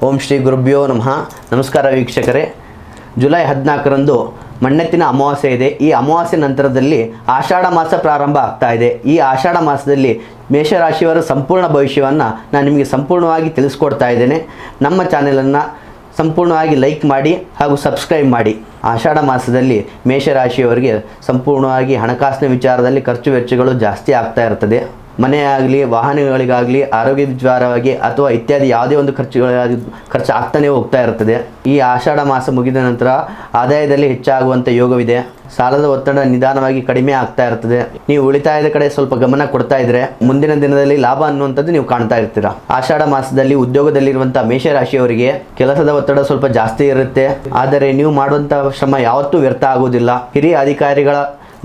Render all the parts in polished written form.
ಓಂ ಶ್ರೀ ಗುರುಭ್ಯೋ ನಮಃ. ನಮಸ್ಕಾರ ವೀಕ್ಷಕರೇ. ಜುಲೈ 14ರಂದು ಮಣ್ಣೆತ್ತಿನ ಅಮಾವಾಸ್ಯೆ ಇದೆ. ಈ ಅಮಾವಾಸ್ಯೆ ನಂತರದಲ್ಲಿ ಆಷಾಢ ಮಾಸ ಪ್ರಾರಂಭ ಆಗ್ತಾ ಇದೆ. ಈ ಆಷಾಢ ಮಾಸದಲ್ಲಿ ಮೇಷರಾಶಿಯವರ ಸಂಪೂರ್ಣ ಭವಿಷ್ಯವನ್ನು ನಾನು ನಿಮಗೆ ಸಂಪೂರ್ಣವಾಗಿ ತಿಳಿಸ್ಕೊಡ್ತಾ ಇದ್ದೇನೆ. ನಮ್ಮ ಚಾನೆಲನ್ನು ಸಂಪೂರ್ಣವಾಗಿ ಲೈಕ್ ಮಾಡಿ ಹಾಗೂ ಸಬ್ಸ್ಕ್ರೈಬ್ ಮಾಡಿ. ಆಷಾಢ ಮಾಸದಲ್ಲಿ ಮೇಷರಾಶಿಯವರಿಗೆ ಸಂಪೂರ್ಣವಾಗಿ ಹಣಕಾಸಿನ ವಿಚಾರದಲ್ಲಿ ಖರ್ಚು ವೆಚ್ಚಗಳು ಜಾಸ್ತಿ ಆಗ್ತಾ ಇರ್ತದೆ. ಮನೆ ಆಗಲಿ, ವಾಹನಗಳಿಗಾಗಲಿ, ಆರೋಗ್ಯ ವಿಚಾರವಾಗಿ ಅಥವಾ ಇತ್ಯಾದಿ ಯಾವುದೇ ಒಂದು ಖರ್ಚು ಆಗ್ತಾನೆ ಹೋಗ್ತಾ ಇರ್ತದೆ. ಈ ಆಷಾಢ ಮಾಸ ಮುಗಿದ ನಂತರ ಆದಾಯದಲ್ಲಿ ಹೆಚ್ಚಾಗುವಂಥ ಯೋಗವಿದೆ. ಸಾಲದ ಒತ್ತಡ ನಿಧಾನವಾಗಿ ಕಡಿಮೆ ಆಗ್ತಾ ಇರ್ತದೆ. ನೀವು ಉಳಿತಾಯದ ಕಡೆ ಸ್ವಲ್ಪ ಗಮನ ಕೊಡ್ತಾ ಇದ್ರೆ ಮುಂದಿನ ದಿನದಲ್ಲಿ ಲಾಭ ಅನ್ನುವಂಥದ್ದು ನೀವು ಕಾಣ್ತಾ ಇರ್ತೀರಾ. ಆಷಾಢ ಮಾಸದಲ್ಲಿ ಉದ್ಯೋಗದಲ್ಲಿರುವಂಥ ಮೇಷರಾಶಿಯವರಿಗೆ ಕೆಲಸದ ಒತ್ತಡ ಸ್ವಲ್ಪ ಜಾಸ್ತಿ ಇರುತ್ತೆ. ಆದರೆ ನೀವು ಮಾಡುವಂಥ ಶ್ರಮ ಯಾವತ್ತೂ ವ್ಯರ್ಥ ಆಗುವುದಿಲ್ಲ. ಹಿರಿಯ ಅಧಿಕಾರಿಗಳ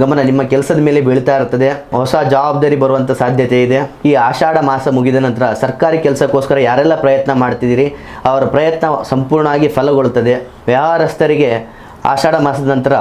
ಗಮನ ನಿಮ್ಮ ಕೆಲಸದ ಮೇಲೆ ಬೀಳ್ತಾ ಇರ್ತದೆ. ಹೊಸ ಜವಾಬ್ದಾರಿ ಬರುವಂಥ ಸಾಧ್ಯತೆ ಇದೆ. ಈ ಆಷಾಢ ಮಾಸ ಮುಗಿದ ನಂತರ ಸರ್ಕಾರಿ ಕೆಲಸಕ್ಕೋಸ್ಕರ ಯಾರೆಲ್ಲ ಪ್ರಯತ್ನ ಮಾಡ್ತಿದ್ದೀರಿ ಅವರ ಪ್ರಯತ್ನ ಸಂಪೂರ್ಣವಾಗಿ ಫಲಗೊಳ್ಳುತ್ತದೆ. ವ್ಯವಹಾರಸ್ಥರಿಗೆ ಆಷಾಢ ಮಾಸದ ನಂತರ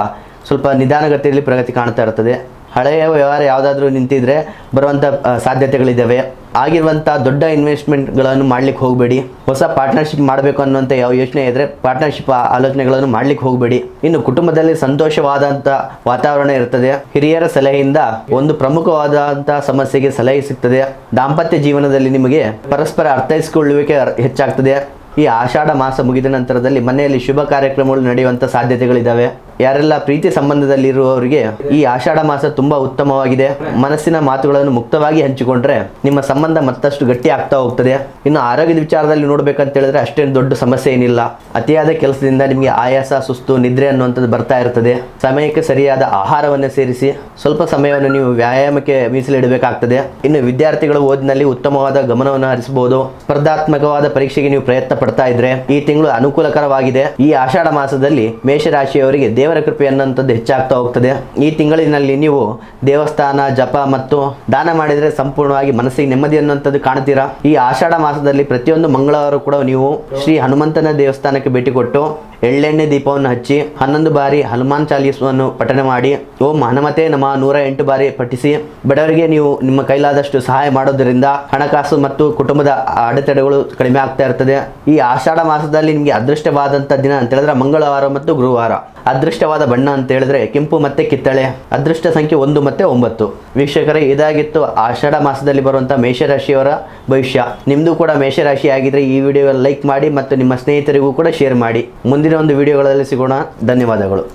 ಸ್ವಲ್ಪ ನಿಧಾನಗತಿಯಲ್ಲಿ ಪ್ರಗತಿ ಕಾಣ್ತಾ ಇರ್ತದೆ. ಹಳೆಯ ವ್ಯವಹಾರ ಯಾವುದಾದ್ರೂ ನಿಂತಿದ್ರೆ ಬರುವಂಥ ಸಾಧ್ಯತೆಗಳಿದ್ದಾವೆ. ಆಗಿರುವಂಥ ದೊಡ್ಡ ಇನ್ವೆಸ್ಟ್ಮೆಂಟ್ಗಳನ್ನು ಮಾಡ್ಲಿಕ್ಕೆ ಹೋಗಬೇಡಿ. ಹೊಸ ಪಾರ್ಟ್ನರ್ಶಿಪ್ ಮಾಡಬೇಕು ಅನ್ನುವಂಥ ಯಾವ ಯೋಚನೆ ಇದ್ದರೆ ಪಾರ್ಟ್ನರ್ಶಿಪ್ ಆಲೋಚನೆಗಳನ್ನು ಮಾಡ್ಲಿಕ್ಕೆ ಹೋಗಬೇಡಿ. ಇನ್ನು ಕುಟುಂಬದಲ್ಲಿ ಸಂತೋಷವಾದಂಥ ವಾತಾವರಣ ಇರ್ತದೆ. ಹಿರಿಯರ ಸಲಹೆಯಿಂದ ಒಂದು ಪ್ರಮುಖವಾದಂಥ ಸಮಸ್ಯೆಗೆ ಸಲಹೆ ಸಿಗ್ತದೆ. ದಾಂಪತ್ಯ ಜೀವನದಲ್ಲಿ ನಿಮಗೆ ಪರಸ್ಪರ ಅರ್ಥೈಸಿಕೊಳ್ಳುವಿಕೆ ಹೆಚ್ಚಾಗ್ತದೆ. ಈ ಆಷಾಢ ಮಾಸ ಮುಗಿದ ನಂತರದಲ್ಲಿ ಮನೆಯಲ್ಲಿ ಶುಭ ಕಾರ್ಯಕ್ರಮಗಳು ನಡೆಯುವಂಥ ಸಾಧ್ಯತೆಗಳಿದ್ದಾವೆ. ಯಾರೆಲ್ಲ ಪ್ರೀತಿ ಸಂಬಂಧದಲ್ಲಿರುವವರಿಗೆ ಈ ಆಷಾಢ ಮಾಸ ತುಂಬ ಉತ್ತಮವಾಗಿದೆ. ಮನಸ್ಸಿನ ಮಾತುಗಳನ್ನು ಮುಕ್ತವಾಗಿ ಹಂಚಿಕೊಂಡ್ರೆ ನಿಮ್ಮ ಸಂಬಂಧ ಮತ್ತಷ್ಟು ಗಟ್ಟಿ ಆಗ್ತಾ ಹೋಗ್ತದೆ. ಇನ್ನು ಆರೋಗ್ಯದ ವಿಚಾರದಲ್ಲಿ ನೋಡ್ಬೇಕಂತ ಹೇಳಿದ್ರೆ ಅಷ್ಟೇನು ದೊಡ್ಡ ಸಮಸ್ಯೆ ಏನಿಲ್ಲ. ಅತಿಯಾದ ಕೆಲಸದಿಂದ ನಿಮಗೆ ಆಯಾಸ, ಸುಸ್ತು, ನಿದ್ರೆ ಅನ್ನುವಂಥದ್ದು ಬರ್ತಾ ಇರ್ತದೆ. ಸಮಯಕ್ಕೆ ಸರಿಯಾದ ಆಹಾರವನ್ನು ಸೇರಿಸಿ ಸ್ವಲ್ಪ ಸಮಯವನ್ನು ನೀವು ವ್ಯಾಯಾಮಕ್ಕೆ ಮೀಸಲಿಡಬೇಕಾಗ್ತದೆ. ಇನ್ನು ವಿದ್ಯಾರ್ಥಿಗಳು ಓದಿನಲ್ಲಿ ಉತ್ತಮವಾದ ಗಮನವನ್ನು ಹರಿಸಬಹುದು. ಸ್ಪರ್ಧಾತ್ಮಕವಾದ ಪರೀಕ್ಷೆಗೆ ನೀವು ಪ್ರಯತ್ನ ಪಡ್ತಾ ಇದ್ರೆ ಈ ತಿಂಗಳು ಅನುಕೂಲಕರವಾಗಿದೆ. ಈ ಆಷಾಢ ಮಾಸದಲ್ಲಿ ಮೇಷರಾಶಿಯವರಿಗೆ ದೇವರ ಕೃಪೆ ಅನ್ನುವಂಥದ್ದು ಹೆಚ್ಚಾಗ್ತಾ ಹೋಗ್ತದೆ. ಈ ತಿಂಗಳಿನಲ್ಲಿ ನೀವು ದೇವಸ್ಥಾನ, ಜಪ ಮತ್ತು ದಾನ ಮಾಡಿದರೆ ಸಂಪೂರ್ಣವಾಗಿ ಮನಸ್ಸಿಗೆ ನೆಮ್ಮದಿ ಅನ್ನುವಂಥದ್ದು ಕಾಣ್ತೀರಾ. ಈ ಆಷಾಢ ಮಾಸದಲ್ಲಿ ಪ್ರತಿಯೊಂದು ಮಂಗಳವಾರ ಕೂಡ ನೀವು ಶ್ರೀ ಹನುಮಂತನ ದೇವಸ್ಥಾನಕ್ಕೆ ಭೇಟಿ ಕೊಟ್ಟು ಎಳ್ಳೆಣ್ಣೆ ದೀಪವನ್ನು ಹಚ್ಚಿ 11 ಬಾರಿ ಹನುಮಾನ್ ಚಾಲೀಸವನ್ನು ಪಠನೆ ಮಾಡಿ ಓಂ ಹನುಮತೆ ನಮಃ 108 ಬಾರಿ ಪಠಿಸಿ ಬಡವರಿಗೆ ನೀವು ನಿಮ್ಮ ಕೈಲಾದಷ್ಟು ಸಹಾಯ ಮಾಡೋದರಿಂದ ಹಣಕಾಸು ಮತ್ತು ಕುಟುಂಬದ ಅಡೆತಡೆಗಳು ಕಡಿಮೆ ಆಗ್ತಾ ಇರ್ತದೆ. ಈ ಆಷಾಢ ಮಾಸದಲ್ಲಿ ನಿಮಗೆ ಅದೃಷ್ಟವಾದಂಥ ದಿನ ಅಂತ ಹೇಳಿದ್ರೆ ಮಂಗಳವಾರ ಮತ್ತು ಗುರುವಾರ. ಅದೃಷ್ಟವಾದ ಬಣ್ಣ ಅಂತ ಹೇಳಿದ್ರೆ ಕೆಂಪು ಮತ್ತು ಕಿತ್ತಳೆ. ಅದೃಷ್ಟ ಸಂಖ್ಯೆ 1 ಮತ್ತು 9. ವೀಕ್ಷಕರೇ, ಇದಾಗಿತ್ತು ಆಷಾಢ ಮಾಸದಲ್ಲಿ ಬರುವಂಥ ಮೇಷರಾಶಿಯವರ ಭವಿಷ್ಯ. ನಿಮ್ಮದು ಕೂಡ ಮೇಷರಾಶಿ ಆಗಿದ್ರೆ ಈ ವಿಡಿಯೋ ಲೈಕ್ ಮಾಡಿ ಮತ್ತು ನಿಮ್ಮ ಸ್ನೇಹಿತರಿಗೂ ಕೂಡ ಶೇರ್ ಮಾಡಿ. ಮುಂದಿನ ಒಂದು ವಿಡಿಯೋಗಳಲ್ಲಿ ಸಿಗೋಣ. ಧನ್ಯವಾದಗಳು.